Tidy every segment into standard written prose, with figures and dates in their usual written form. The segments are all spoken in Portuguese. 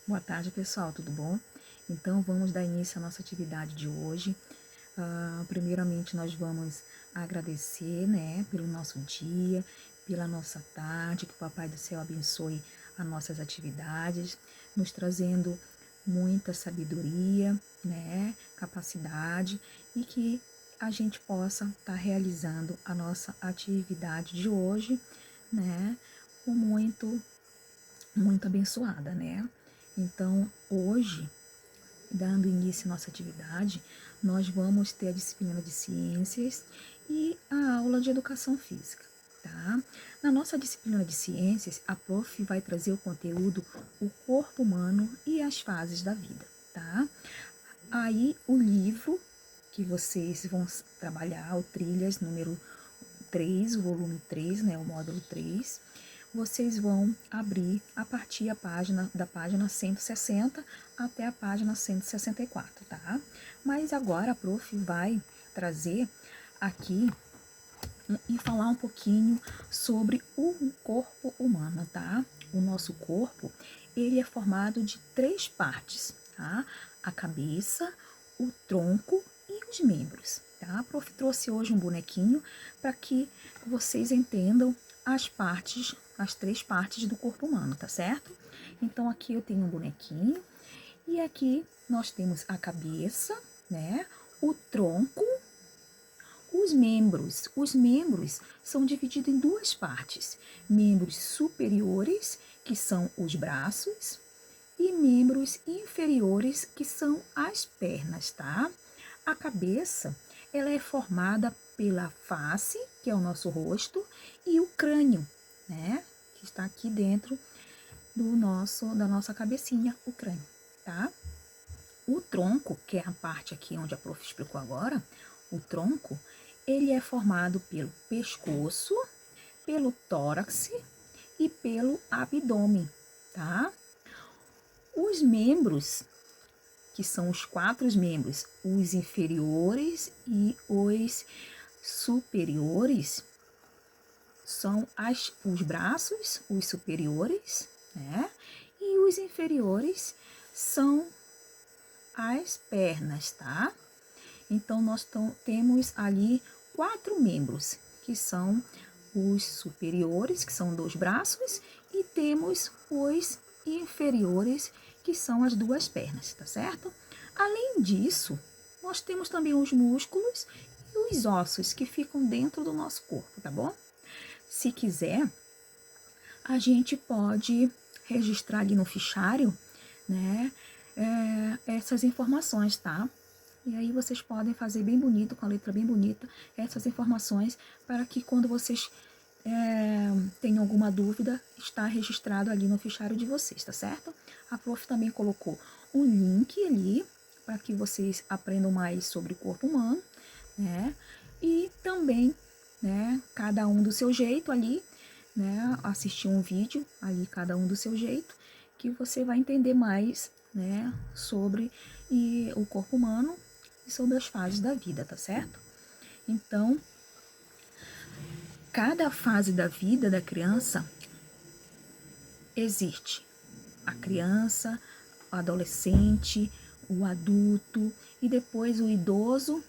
Boa tarde, pessoal, tudo bom? Então, vamos dar início à nossa atividade de hoje. Primeiramente, nós vamos agradecer, né, pelo nosso dia, pela nossa tarde, que o Papai do Céu abençoe as nossas atividades, nos trazendo muita sabedoria, né, capacidade e que a gente possa estar realizando a nossa atividade de hoje, né, com muito abençoada, né? Então, hoje, dando início à nossa atividade, nós vamos ter a disciplina de ciências e a aula de educação física, tá? Na nossa disciplina de ciências, a prof vai trazer o conteúdo o corpo humano e as fases da vida, tá? Aí, o livro que vocês vão trabalhar, o Trilhas número 3, o volume 3, né, o módulo 3, vocês vão abrir a partir da página 160 até a página 164, tá? Mas agora a prof vai trazer aqui e falar um pouquinho sobre o corpo humano, tá? O nosso corpo, ele é formado de 3 partes, tá? A cabeça, o tronco e os membros, tá? A prof trouxe hoje um bonequinho para que vocês entendam as 3 partes do corpo humano, tá certo? Então aqui eu tenho um bonequinho e aqui nós temos a cabeça, né? O tronco, os membros são divididos em 2 partes: membros superiores, que são os braços, e membros inferiores, que são as pernas, tá? A cabeça, ela é formada pela face, que é o nosso rosto, e o crânio, né? Que está aqui dentro da nossa cabecinha, o crânio, tá? O tronco, que é a parte aqui onde a prof explicou agora, o tronco, ele é formado pelo pescoço, pelo tórax e pelo abdômen, tá? Os membros, que são os 4 membros, os inferiores e os superiores, são os braços, os superiores, né? E os inferiores são as pernas, tá? Então, nós temos ali 4 membros, que são os superiores, que são 2 braços, e temos os inferiores, que são as 2 pernas, tá certo? Além disso, nós temos também os músculos e os ossos que ficam dentro do nosso corpo, tá bom? Se quiser, a gente pode registrar ali no fichário, né, essas informações, tá? E aí vocês podem fazer bem bonito, com a letra bem bonita, essas informações, para que quando vocês tenham alguma dúvida, está registrado ali no fichário de vocês, tá certo? A prof também colocou um link ali, para que vocês aprendam mais sobre o corpo humano, né? E também, né, cada um do seu jeito ali, né, assistir um vídeo ali, cada um do seu jeito, que você vai entender mais, né, sobre o corpo humano e sobre as fases da vida, tá certo? Então, cada fase da vida da criança existe. A criança, o adolescente, o adulto e depois o idoso.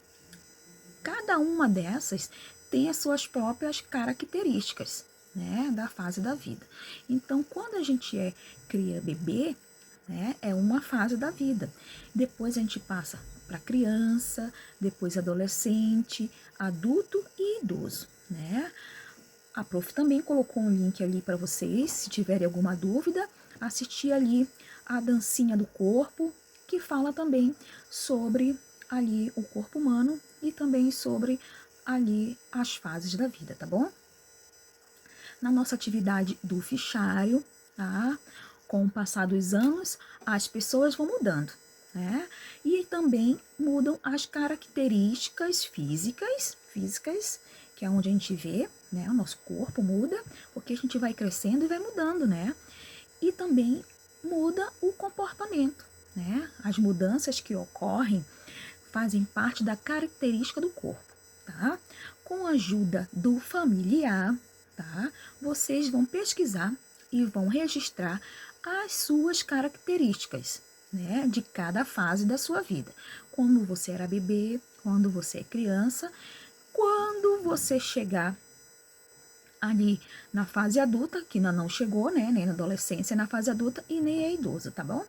Cada uma dessas tem as suas próprias características, né, da fase da vida. Então, quando a gente cria bebê, né, é uma fase da vida. Depois a gente passa para criança, depois adolescente, adulto e idoso, né? A prof também colocou um link ali para vocês, se tiverem alguma dúvida, assistir ali a dancinha do corpo, que fala também sobre ali o corpo humano e também sobre ali as fases da vida, tá bom? Na nossa atividade do fichário, tá? Com o passar dos anos, as pessoas vão mudando, né? E também mudam as características físicas, que é onde a gente vê, né? O nosso corpo muda, porque a gente vai crescendo e vai mudando, né? E também muda o comportamento, né? As mudanças que ocorrem fazem parte da característica do corpo, tá? Com a ajuda do familiar, tá? Vocês vão pesquisar e vão registrar as suas características, né, de cada fase da sua vida. Quando você era bebê, quando você é criança, quando você chegar ali na fase adulta, que ainda não chegou, né, nem na adolescência, na fase adulta e nem é idoso, tá bom?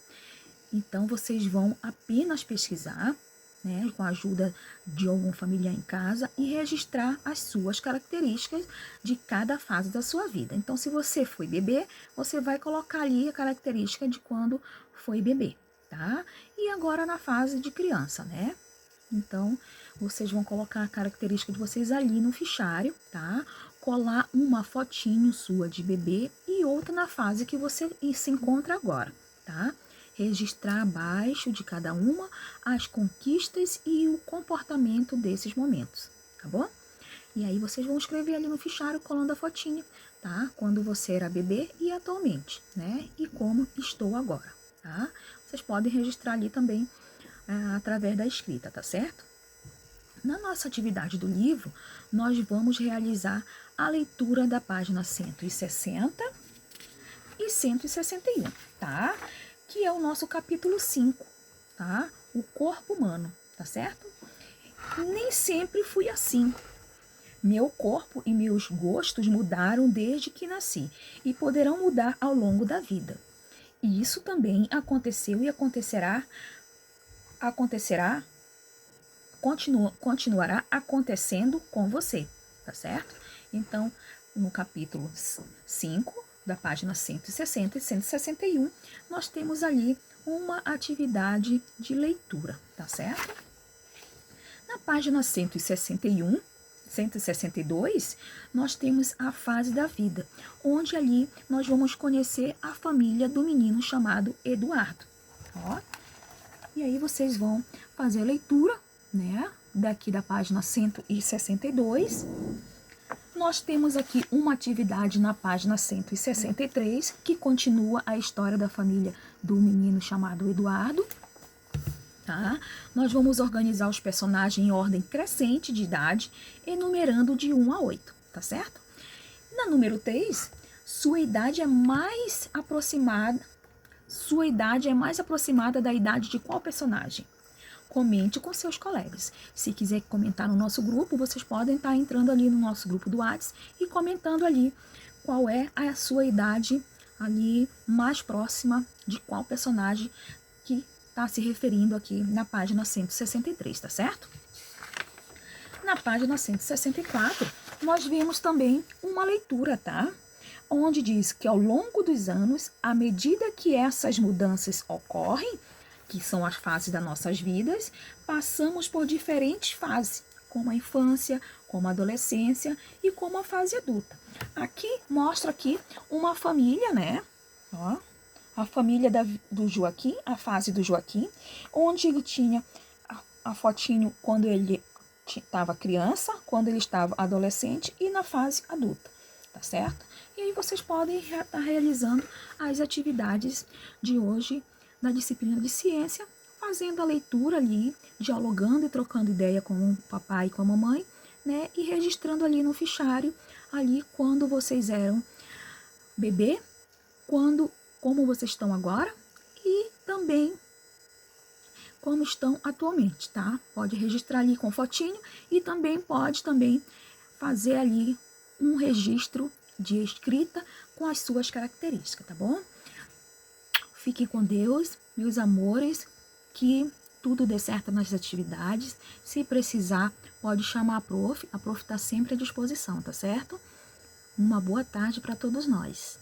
Então, vocês vão apenas pesquisar, né, com a ajuda de algum familiar em casa e registrar as suas características de cada fase da sua vida. Então, se você foi bebê, você vai colocar ali a característica de quando foi bebê, tá? E agora na fase de criança, né? Então, vocês vão colocar a característica de vocês ali no fichário, tá? Colar uma fotinho sua de bebê e outra na fase que você se encontra agora, tá? Registrar abaixo de cada uma as conquistas e o comportamento desses momentos, tá bom? E aí vocês vão escrever ali no fichário colando a fotinha, tá? Quando você era bebê e atualmente, né? E como estou agora, tá? Vocês podem registrar ali também através da escrita, tá certo? Na nossa atividade do livro, nós vamos realizar a leitura da página 160 e 161, tá? Que é o nosso capítulo 5, tá? O corpo humano, tá certo? Nem sempre fui assim. Meu corpo e meus gostos mudaram desde que nasci e poderão mudar ao longo da vida. E isso também aconteceu e continuará acontecendo com você, tá certo? Então, no capítulo 5, da página 160 e 161, nós temos ali uma atividade de leitura, tá certo? Na página 161, 162, nós temos a fase da vida, onde ali nós vamos conhecer a família do menino chamado Eduardo. Ó, e aí vocês vão fazer a leitura, né, daqui da página 162. Nós temos aqui uma atividade na página 163, que continua a história da família do menino chamado Eduardo. Tá? Nós vamos organizar os personagens em ordem crescente de idade, enumerando de 1 a 8, tá certo? Na número 3, sua idade é mais aproximada da idade de qual personagem? Comente com seus colegas. Se quiser comentar no nosso grupo, vocês podem estar entrando ali no nosso grupo do WhatsApp e comentando ali qual é a sua idade ali mais próxima de qual personagem que está se referindo aqui na página 163, tá certo? Na página 164, nós vemos também uma leitura, tá? Onde diz que ao longo dos anos, à medida que essas mudanças ocorrem, que são as fases das nossas vidas, passamos por diferentes fases, como a infância, como a adolescência e como a fase adulta. Aqui mostra aqui uma família, né? Ó, a família do Joaquim, a fase do Joaquim, onde ele tinha a fotinho quando ele estava criança, quando ele estava adolescente e na fase adulta, tá certo? E aí vocês podem estar realizando as atividades de hoje na disciplina de ciência, fazendo a leitura ali, dialogando e trocando ideia com o papai e com a mamãe, né? E registrando ali no fichário, ali quando vocês eram bebê, como vocês estão agora e também como estão atualmente, tá? Pode registrar ali com fotinho e também pode fazer ali um registro de escrita com as suas características, tá bom? Fiquem com Deus, meus amores, que tudo dê certo nas atividades. Se precisar, pode chamar a prof está sempre à disposição, tá certo? Uma boa tarde para todos nós.